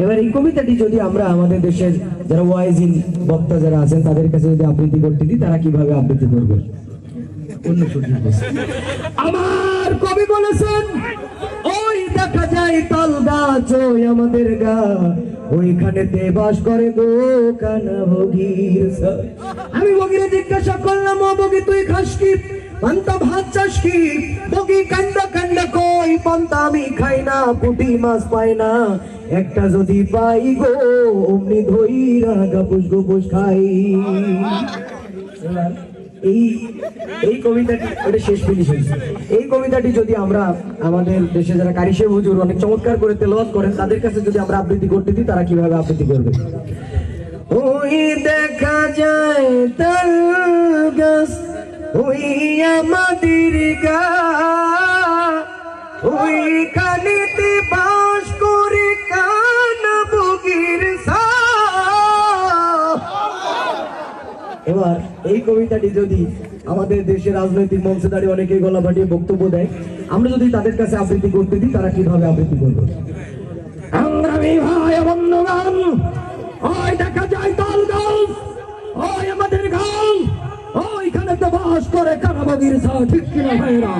এবার এই কবিতাটি যদি আমরা আমাদের দেশের যারা ওয়াইজিন বক্তা যারা আছেন তাদের কাছে যদি আবৃত্তি করতে দিই, তারা কিভাবে আবৃত্তি করবে? আমার কবি বলেছেন, ওই দেখা যায় তাল গাছ ওই আমাদের গা, ওইখানেতে বাস করে গো কানা বগির। আমি বগিরে জিজ্ঞাসা করলাম, ও বগি তুই খাস কি? পান্তা ভাত চাস কি? বগি কান্দা কান্দা কই, পান্তা আমি খাই না, পুঁটি মাছ পাই না, একটা যদি পাই গো অমনি ধইরা গাপুস গুপুস খাই। এই কবিতাটি ওটা শেষ ফিনিশ হয়েছে। এই কবিতাটি যদি আমরা আমাদের দেশে যারা কারি সাহেব হুজুর অনেক চমৎকার করে তেলাওয়াত করেন তাদের কাছে যদি আমরা আবৃত্তি করতে দিই, তারা কিভাবে আবৃত্তি করবে? ওই দেখা যায় তাল গাছ ওই আমাদের গা, ওইখানেতে বাস করে কানা বগির ছা। এবার এই কবিতাটি যদি আমাদের দেশের রাজনৈতিক মঞ্চে দাঁড়িয়ে অনেকেই গলা ফাটিয়ে বক্তব্য দেয়, আমরা যদি তাদের কাছে আবৃত্তি করতে দিই, তারা কিভাবে আবৃত্তি করবে? সংগ্রামী ভাই বন্ধুগণ, ওই দেখা যায় তাল গাছ ওই আমাদের গাছ, ওইখানে তো বাস করে কানা বগির ছা। ঠিক কিনা ভাইরা?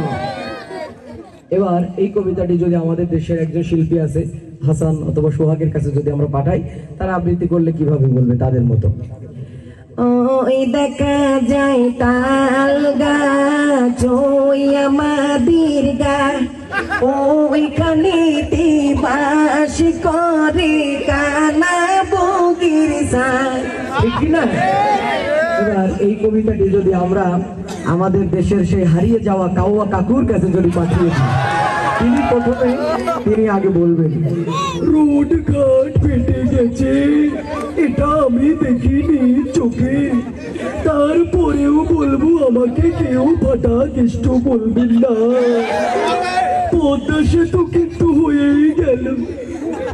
এবার এই কবিতাটি যদি আমাদের দেশের একজন শিল্পী আছে হাসান অথবা সোহাগের কাছে যদি আমরা পাঠাই, তারা আবৃত্তি করলে কিভাবে বলবে তাদের মতো? ওই দেখা যায় তাল গাছ ওই আমাদের গা, ওইখানেতে বাস করে কানা বগির ছা। ঠিক কিনা? এবার এই কবিতাটি যদি আমরা আমাদের দেশের সেই হারিয়ে যাওয়া কাউয়া কাকুর কাছে যদি পাঠিয়ে দিই, তিনি আগে বলবেন, রোড ঘাট ফেটে গেছে, এটা আমি দেখিনি চোখে, তারপরেও বলবো আমাকে কেউ ফাটা কেষ্ট বলবেন না। পদ্মা সেতু কিন্তু হয়েই গেল,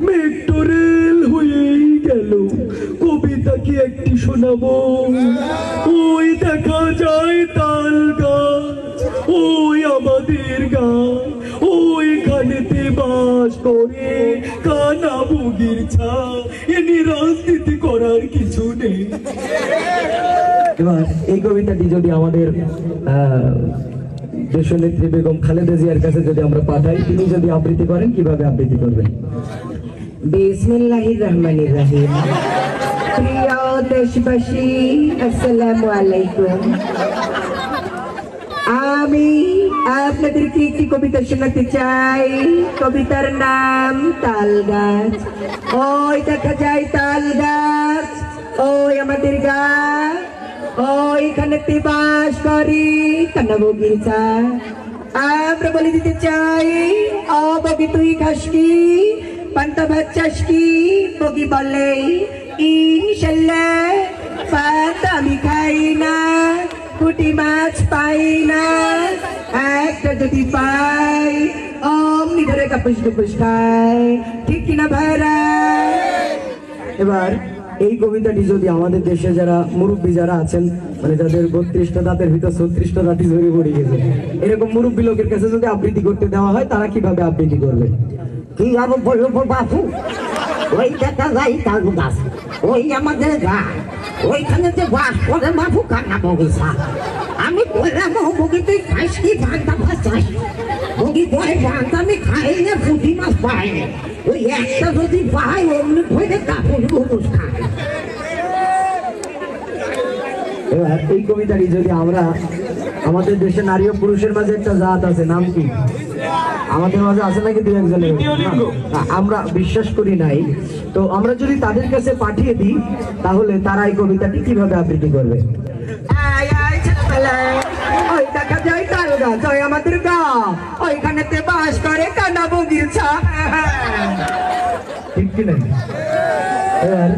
মেট্রো রেল হয়েই গেল, কবিতা কি একটি শোনাবো? ওই দেখা যায় তাল গাছ ওই আমাদের গা, ওইখানেতে বাস করে কানা বগির ছা। এনি রাজনীতি করার কিছু নেই। এবার এই কবিতাটি যদি আমাদের দেশনেত্রী বেগম খালেদা জিয়ার কাছে যদি আমরা পাঠাই, তিনি যদি আবৃত্তি করেন, কিভাবে আবৃত্তি করবেন? বিসমিল্লাহির রহমানির রহিম। প্রিয় দেশবাসী, আসসালামু আলাইকুম। আমি আপনাদেরকে একটি কবিতা শোনাতে চাই। কবিতার নাম তাল গাছ। ওই দেখা যায় তাল গাছ ওই আমাদের গা, ওইখানেতে বাস করি কানা বগির ছা। আমরা বলে দিতে চাই, ও বগি তুই খাস কি? পান্তা ভাত চাস কি? বগি বলে ইনশাল্লাহ পান্তা আমি খাই না, পুঁটি মাছ পাই না, একটা যদি পাই অমনি ধরে কাপুস কুপুস খাই। ঠিক কিনা ভাইরা? এবার এই কবিতাটি যদি আমাদের দেশে যারা মুরব্বী যারা আছেন, মানে যাদের 32টা দাঁতের ভিতর 36টা দাঁতই ঝরে পড়ে গেছে, এরকম মুরব্বী লোকের কাছে যদি আবৃত্তি করতে দেওয়া হয়, তারা কিভাবে আবৃত্তি করবে? কি আরো বলবো বাপু, ওই দেখা যায় তাল গাছ ওই আমাদের গা, ওইখানে যে বাস করে বাপু কানা বগির ছা। আমি বললাম, ও বগি তুই খাইস কি? পান্তা ভাত চাস? বগি কয় পান্তা আমি খাই না, পুঁটি মাছ পাই না, ওই একটা যদি পাই অমনি ধরে কাপুস গুপুস খাই। এবার এই কবিতাটি যদি আমরা আমাদের দেশে নারী ও পুরুষের মাঝে একটা জাত আছে, নাম কি? আমাদের মাঝে আছে নাকি দু একজনের? আমরা বিশ্বাস করি নাই। তো আমরা যদি তাদের কাছে পাঠিয়ে দিই, তাহলে তারা এই কবিতাটি কিভাবে আবৃত্তি করবে? ওই দেখা যায় তাল গাছ ওই আমাদের গা, ওইখানেতে বাস করে কানা বগির ছা। ঠিক কি নাই? এবার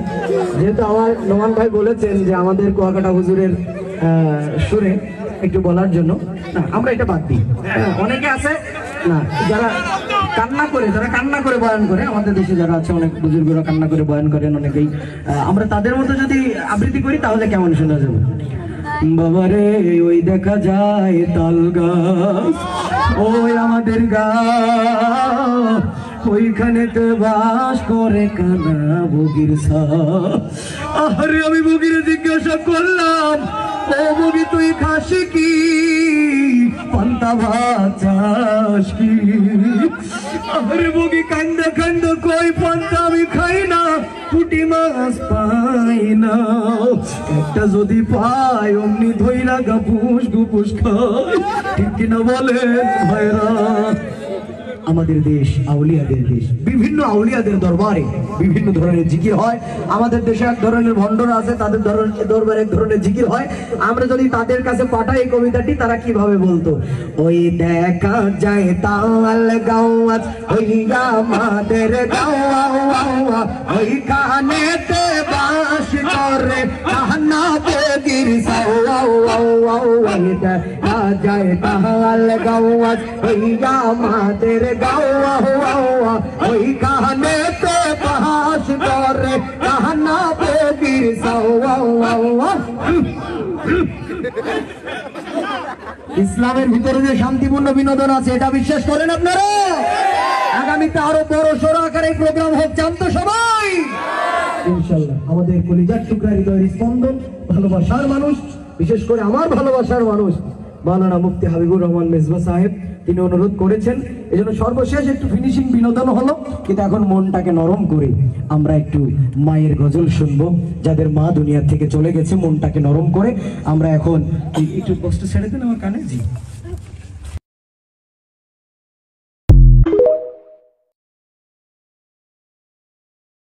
যেহেতু আমার নোমান ভাই বলেছেন যে আমাদের কুয়াকাটা হুজুরের সুরে একটু বলার জন্য, না আমরা এটা বাদ দিই। অনেকে আছে না যারা কান্না করে বয়ান করে, আমাদের দেশে যারা আছে অনেক বুজুর্গরা কান্না করে বয়ান করেন অনেকেই, আমরা তাদের মতো যদি আবৃত্তি করি তাহলে কেমন শোনা যাবে? বাবারে ওই দেখা যায় তাল গাছ ওই আমাদের গা, ওইখানেতে বাস করে কানা বগির ছা। আরে আমি বগিরে জিজ্ঞাসা করলাম, ও বগি তুই খাস কি, পান্তা ভাত চাস কি? আরে বগি কান্দা কান্দা কই, পান্তা আমি খাই না, পুঁটি মাছ পাই না, একটা যদি পাই অমনি ধইরা গাপুস গুপুস খাই। ঠিক কিনা বলেন ভাইরা? আমাদের দেশ আউলিয়াদের দেশ, বিভিন্ন আউলিয়াদের দরবারে বিভিন্ন ধরনের জিকির হয়। আমাদের দেশে এক ধরনের ভণ্ডরা আছে, তাদের দরবারে এক ধরনের জিকির হয়। আমরা যদি তাদের কাছে পাঠাই এই কবিতাটি, তারা কিভাবে বলতো? ওই দেখা যায় তাল গাওয়াত হইয়া আমাদের গাওয়া, ওই কানেতে বাস করে কান্না বগির সাওয়া। ওই দেখা যায় তাল গাওয়াত হইয়া আমাদের গাওয়া, ওই কানেতে বাস করে কান্না বগির সাওয়া। ইসলামের ভিতরে যে শান্তিপূর্ণ বিনোদন আছে, এটা বিশ্বাস করেন আপনারা? আগামীতে আরো বড় সড় আকারে প্রোগ্রাম হোক, জানতো সবাই ইনশাল্লাহ। আমাদের কলিজার টুকরা হৃদয়ের স্পন্দন, ভালোবাসার মানুষ, বিশেষ করে আমার ভালোবাসার মানুষ মাওলানা মুফতি হাবিবুর রহমান মেজবা সাহেব, তিনি অনুরোধ করেছেন। এই জন্য সর্বশেষ একটু ফিনিশিং বিনোদন হলো, কিন্তু এখন মনটাকে নরম করে আমরা একটু মায়ের গজল শুনবো। যাদের মা দুনিয়া থেকে চলে গেছে, মনটাকে নরম করে আমরা এখন একটু কষ্ট ছেড়ে দেন আমার কানে। জি।